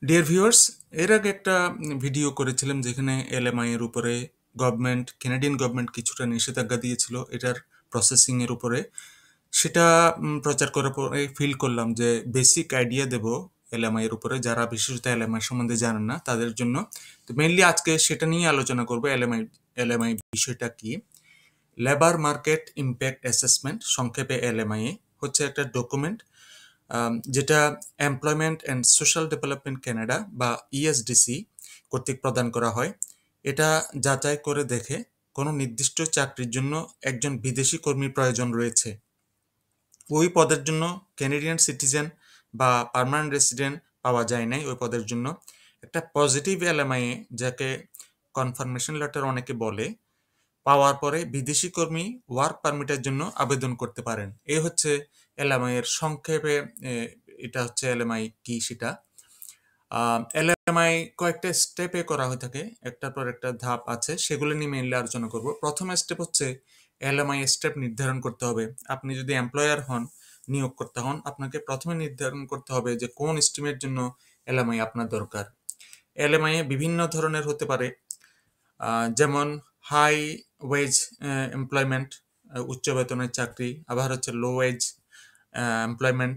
Dear viewers, এর আগে একটা ভিডিও করেছিলাম যেখানে এলএমআই এর উপরে কানাডিয়ান গভর্নমেন্ট কিছুটা নিষেধাজ্ঞা দিয়েছিল এটার প্রসেসিং এর উপরে। সেটা প্রচার করার পরে ফিল করলাম যে বেসিক আইডিয়া দেব এলএমআই এর উপরে, যারা বিশেষত এলএমআই সম্বন্ধে জানেন না তাদের জন্য। তো মেইনলি আজকে সেটা নিয়ে আলোচনা করবো। এলএমআই বিষয়টা কি? লেবার মার্কেট ইম্প্যাক্ট অ্যাসেসমেন্ট, সংক্ষেপে এলএমআই, হচ্ছে একটা ডকুমেন্ট যেটা employment and social development Canada বা ইএসডিসি কর্তৃক প্রদান করা হয়। এটা যাচাই করে দেখে কোনো নির্দিষ্ট চাকরির জন্য একজন বিদেশি কর্মীর প্রয়োজন রয়েছে। ওই পদের জন্য ক্যানাডিয়ান সিটিজেন বা পার্মানেন্ট রেসিডেন্ট পাওয়া যায় নাই ওই পদের জন্য। একটা পজিটিভ এলএমআই, যাকে কনফার্মেশন লেটার অনেকে বলে, পাওয়ার পরে বিদেশি কর্মী ওয়ার্ক পারমিটের জন্য আবেদন করতে পারেন। এই হচ্ছে এলএমআই এর সংক্ষেপে। এ, এটা হচ্ছে এলএমআই কি সেটা। এলএমআই কয়েকটা স্টেপে করা হয়ে থাকে, একটার পর একটা ধাপ আছে, সেগুলো নিয়ে মেইনলি আলোচনা করব। প্রথম স্টেপ হচ্ছে এলএমআই স্টেপ নির্ধারণ করতে হবে। আপনি যদি এমপ্লয়ার হন, নিয়োগকর্তা হন, আপনাকে প্রথমে নির্ধারণ করতে হবে যে কোন স্ট্রিমের জন্য এলএমআই আপনার দরকার। এলএমআই বিভিন্ন ধরনের হতে পারে, যেমন হাই ওয়েজ এমপ্লয়মেন্ট, উচ্চ বেতনের চাকরি, আবার হচ্ছে লো ওয়েজ এমপ্লয়মেন্ট,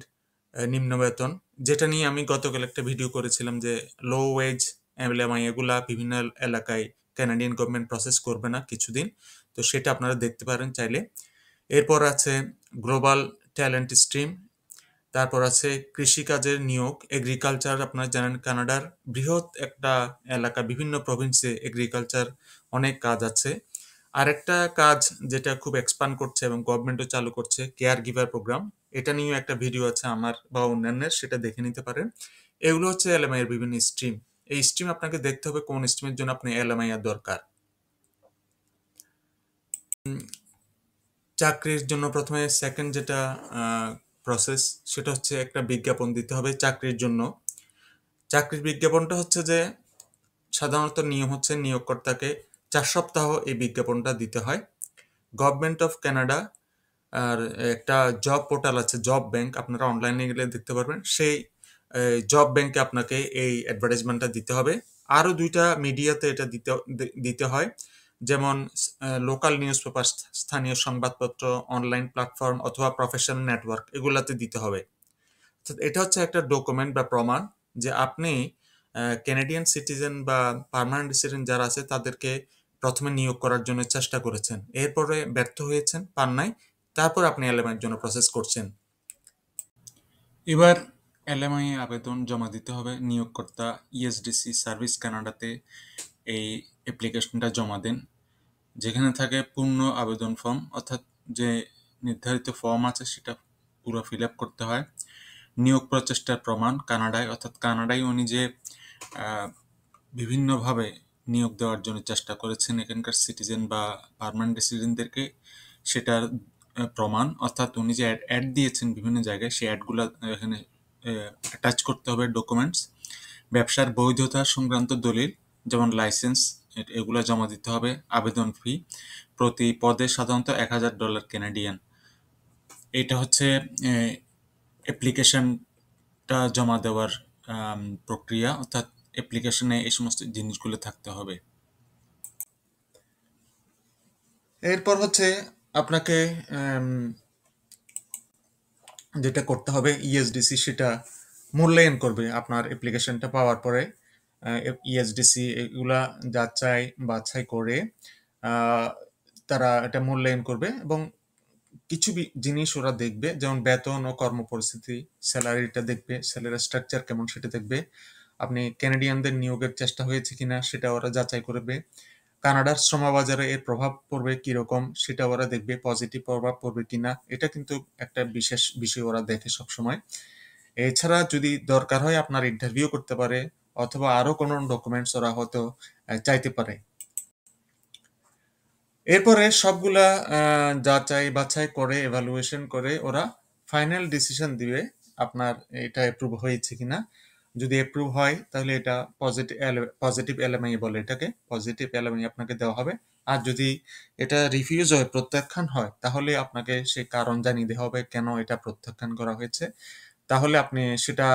নিম্ন বেতন, যেটা নিয়ে আমি গতকাল একটা ভিডিও করেছিলাম যে লো ওয়েজ এলএমআই এগুলা বিভিন্ন এলাকায় কানাডিয়ান গভর্নমেন্ট প্রসেস করবে না কিছুদিন। তো সেটা আপনারা দেখতে পারেন চাইলে। এরপর আছে গ্লোবাল ট্যালেন্ট স্ট্রিম। তারপর আছে কৃষিকাজের নিয়োগ, এগ্রিকালচার। আপনারা জানেন কানাডার বৃহৎ একটা এলাকা, বিভিন্ন প্রভিন্সে এগ্রিকালচার অনেক কাজ আছে। আরেকটা কাজ যেটা খুব এক্সপান্ড করছে এবং গভর্নমেন্টও চালু করছে, কেয়ার গিভার প্রোগ্রাম। এটা নিয়েও একটা ভিডিও আছে আমার বা অন্যান্যের, সেটা দেখে নিতে পারেন। এগুলো হচ্ছে এলএমআই এর বিভিন্ন স্ট্রিম। এই স্ট্রিম আপনাকে দেখতে হবে কোন স্ট্রিমের জন্য আপনি এলএমআই এর দরকার। চাকরির জন্য প্রথমে সেকেন্ড যেটা প্রসেস, সেটা হচ্ছে একটা বিজ্ঞাপন দিতে হবে চাকরির জন্য। চাকরির বিজ্ঞাপনটা হচ্ছে যে সাধারণত নিয়ম হচ্ছে নিয়োগকর্তাকে 4 সপ্তাহ এই বিজ্ঞাপনটা দিতে হয়। গভর্নমেন্ট অফ কানাডা আর একটা জব পোর্টাল আছে, জব ব্যাংক, আপনারা অনলাইনে গেলে দেখতে পারবেন। সেই জব ব্যাংকে আপনাকে এই অ্যাডভার্টাইজমেন্টটা দিতে হবে। আরও দুইটা মিডিয়াতে এটা দিতে হয়, যেমন লোকাল নিউজ পেপার, স্থানীয় সংবাদপত্র, অনলাইন প্ল্যাটফর্ম অথবা প্রফেশনাল নেটওয়ার্ক, এগুলাতে দিতে হবে। তো এটা হচ্ছে একটা ডকুমেন্ট বা প্রমাণ যে আপনি ক্যানাডিয়ান সিটিজেন বা পার্মানেন্ট রেসিডেন্ট যারা আছে তাদেরকে প্রথমে নিয়োগ করার জন্য চেষ্টা করেছেন, এরপরে ব্যর্থ হয়েছেন, পান নাই, তারপর আপনি এলএমআই এর জন্য প্রসেস করছেন। এবার এলএমআই আবেদন জমা দিতে হবে। নিয়োগকর্তা ইএসডিসি সার্ভিস কানাডাতে এই অ্যাপ্লিকেশনটা জমা দেন, যেখানে থাকে পূর্ণ আবেদন ফর্ম, অর্থাৎ যে নির্ধারিত ফর্ম আছে সেটা পুরো ফিল আপ করতে হয়। নিয়োগ প্রচেষ্টার প্রমাণ কানাডায়, অর্থাৎ কানাডায় উনি যে বিভিন্নভাবে নিয়োগ দেওয়ার জন্য চেষ্টা করেছেন এখানকার সিটিজেন বা পার্মানেন্ট রেসিডেন্টদেরকে, সেটার প্রমাণ, অর্থাৎ উনি যে অ্যাড দিয়েছেন বিভিন্ন জায়গায় সেই অ্যাডগুলো এখানে অ্যাটাচ করতে হবে ডকুমেন্টস। ব্যবসার বৈধতা সংক্রান্ত দলিল, যেমন লাইসেন্স, এগুলো জমা দিতে হবে। আবেদন ফি প্রতি পদে সাধারণত $1000 কানাডিয়ান। এটা হচ্ছে অ্যাপ্লিকেশনটা জমা দেওয়ার প্রক্রিয়া, অর্থাৎ অ্যাপ্লিকেশনে এই সমস্ত জিনিসগুলো থাকতে হবে। এরপর হচ্ছে আপনাকে যেটা করতে হবে, ইএসডিসি সেটা মূল্যায়ন করবে আপনার অ্যাপ্লিকেশনটা পাওয়ার পরে। ইএসডিসি এগুলা যাচাই বাছাই করে আহ, তারা এটা মূল্যায়ন করবে এবং কিছু জিনিস ওরা দেখবে, যেমন বেতন ও কর্মপরিস্থিতি, স্যালারিটা দেখবে, স্যালারি স্ট্রাকচার কেমন সেটা দেখবে। আপনি ক্যানাডিয়ানদের নিয়োগের চেষ্টা হয়েছে কিনা সেটা ওরা যাচাই করবে। কানাডার শ্রমবাজারে এর প্রভাব পড়বে কিরকম সেটা ওরা দেখবে, পজিটিভ প্রভাব পড়বে কিনা, এটা কিন্তু একটা বিশেষ বিষয় ওরা দেখে সবসময়। এছাড়া যদি দরকার হয় আপনার ইন্টারভিউ করতে পারে, অথবা আরো কোনো ডকুমেন্টস ওরা হয়তো চাইতে পারে। এরপরে সবগুলা যাচাই বাছাই করে এভালুয়েশন করে ওরা ফাইনাল ডিসিশন দিবে আপনার এটা অ্যাপ্রুভ হয়েছে কিনা। যদি অ্যাপ্রুভ হয় তাহলে এটা পজিটিভ এলএমআই বলে, এটাকে পজিটিভ এলএমআই আপনাকে দেওয়া হবে। আর যদি এটা রিফিউজ হয়, প্রত্যাখ্যান হয়, তাহলে আপনাকে সেই কারণ জানিয়ে দেওয়া হবে কেন এটা প্রত্যাখ্যান করা হয়েছে। তাহলে আপনি সেটা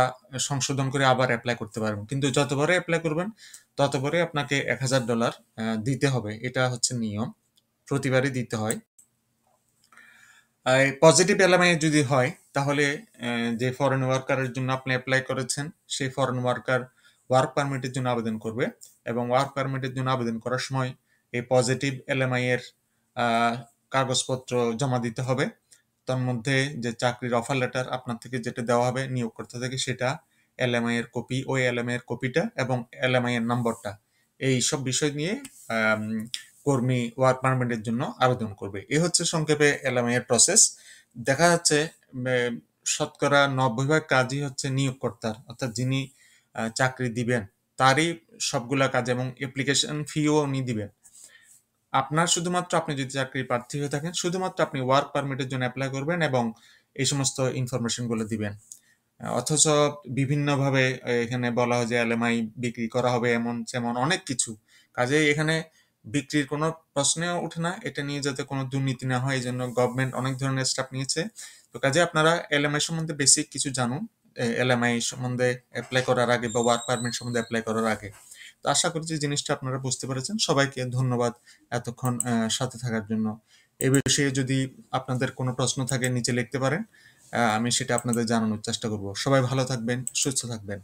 সংশোধন করে আবার অ্যাপ্লাই করতে পারবেন। কিন্তু যতবারে অ্যাপ্লাই করবেন ততবারে আপনাকে $1000 দিতে হবে। এটা হচ্ছে নিয়ম। প্রতিবারই দিতে হয়। পজিটিভ এলএমআই যদি হয় তাহলে যে ফরেন ওয়ার্কারের জন্য আপনি অ্যাপ্লাই করেছেন সেই ফরেন ওয়ার্কার ওয়ার্ক পারমিটের জন্য আবেদন করবে এবং ওয়ার্ক পারমিটের জন্য আবেদন করার সময় এই পজিটিভ এলএমআই এর আহ, কাগজপত্র জমা দিতে হবে। তার মধ্যে যে চাকরির অফার লেটার আপনার থেকে যেটা দেওয়া হবে নিয়োগকর্তা থেকে সেটা, এলএমআই এর কপি, ওই এলএমআই এর কপিটা এবং এলএমআই এর নম্বরটা, এই সব বিষয় নিয়ে আম, কর্মী ওয়ার্ক পারমিটের জন্য আবেদন করবে। এ হচ্ছে সংক্ষেপে এলএমআই এর প্রসেস। দেখা যাচ্ছে শতকরা 90% কাজই হচ্ছে নিয়োগকর্তার, অর্থাৎ যিনি চাকরি দিবেন তারই সবগুলা কাজ, এবং অ্যাপ্লিকেশন ফিও উনি দিবেন। আপনার শুধুমাত্র, আপনি যদি চাকরি প্রার্থী হয়ে থাকেন, শুধুমাত্র আপনি ওয়ার্ক পারমিটের জন্য অ্যাপ্লাই করবেন এবং এই সমস্ত ইনফরমেশনগুলো দিবেন। অথচ বিভিন্নভাবে এখানে বলা হয় যে এলএমআই বিক্রি করা হবে, এমন যেমন অনেক কিছু। কাজেই এখানে বিক্রির কোনো প্রশ্নও ওঠে না। এটা নিয়ে যাতে কোনো দুর্নীতি না হয় এই জন্য গভর্নমেন্ট অনেক ধরনের স্টেপ নিয়েছে। তো কাজে আপনারা এলএমআই সম্বন্ধে বেসিক কিছু জানুন, এলএমআই সম্বন্ধে অ্যাপ্লাই করার আগে বা ওয়ার্ক পারমিট সম্বন্ধে অ্যাপ্লাই করার আগে। তো আশা করি যে জিনিসটা আপনারা বুঝতে পেরেছেন। সবাইকে ধন্যবাদ এতক্ষণ সাথে থাকার জন্য। এ বিষয়ে যদি আপনাদের কোনো প্রশ্ন থাকে নিচে লিখতে পারেন, আমি সেটা আপনাদের জানানোর চেষ্টা করব। সবাই ভালো থাকবেন, সুস্থ থাকবেন।